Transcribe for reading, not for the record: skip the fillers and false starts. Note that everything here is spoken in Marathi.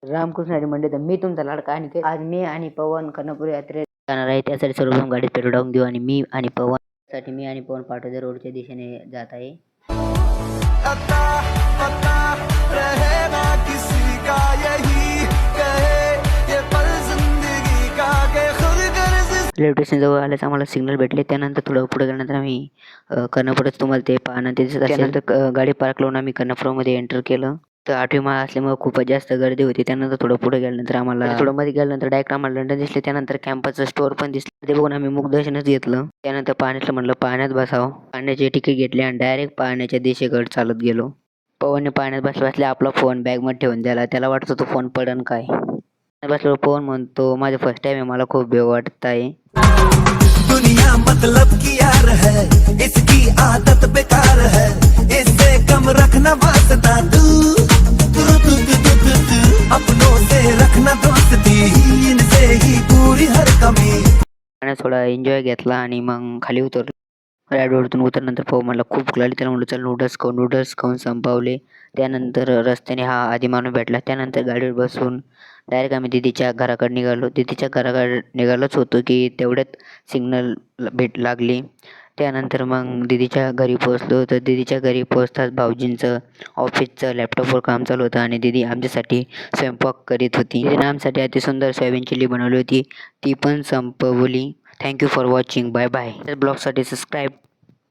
रामकृष्ण हरी मंडळी, तर मी तुमचा लाडका आणि आज मी आणि पवन कर्णपूर यात्रेत जाणार आहे. त्यासाठी सर्वप्रथम गाडीत पेट्रोल टाकून देऊ आणि मी आणि पवन पाटोदे रोडच्या दिशेने जात आहे. रेल्वे स्टेशन जवळ आल्यास आम्हाला सिग्नल भेटले. त्यानंतर थोडं पुढे गेल्यानंतर आम्ही कर्णपुरात तुम्हाला ते पाहणं ते दिसत असेल. त्यानंतर गाडी पार्क लावून आम्ही कर्णपुरामध्ये एंटर केलं. तर 8वी माळ असल्यामुळे खूपच जास्त गर्दी होती. त्यानंतर थोडं पुढे गेल्यानंतर आम्हाला थोडं मध्ये गेल्यानंतर डायरेक्ट आम्हाला लंडन दिसले. त्यानंतर कॅम्पसचं स्टोअर पण दिसलं. ते बघून आम्ही मुग्धर्शनच घेतलं. त्यानंतर पाण्यातलं म्हणलं पाण्यात बसावं. पाण्याचे तिकीट घेतले आणि डायरेक्ट पाण्याच्या दिशेकडे चालत गेलो. पवनने पाण्यात बसल्या आपला फोन बॅगमध्ये ठेवून द्याला. त्याला वाटत होतं फोन पडन काय. बसल्यावर पवन म्हणतो माझं फर्स्ट टाइम आहे, मला खूप भेव वाटत आहे. दुनिया मतलब की यार है, इसकी आदत बेकार है, इससे कम रखना वास्ता तू अपनों से रखना दोस्ती, इनसे ही पूरी हर कमी. थोडा एन्जॉय घेतला आणि मग खाली उतरलो. राईडवरतून उतरल्यानंतर पवन मला खूप भूक लागली. त्याला म्हणलं चल नूडल्स खाऊन संपवले. त्यानंतर रस्त्याने हा आधी माणूस भेटला. त्यानंतर गाडीवर बसून डायरेक्ट आम्ही दीदीच्या घराकडे निघालो. दीदीच्या घराकडे निघालोच होतो की तेवढ्यात सिग्नल भेट लागली. त्यानंतर मग दीदीच्या घरी पोहोचलो. तर दीदीच्या घरी पोहोचताच भाऊजींचं ऑफिसचं लॅपटॉपवर काम चालू होतं आणि दीदी आमच्यासाठी स्वयंपाक करीत होती. दीदीने आमच्यासाठी अति सुंदर सोयाबीन चिल्ली बनवली होती, ती पण संपवली. Thank you for watching. Bye bye. तर ब्लॉगसाठी सबस्क्राईब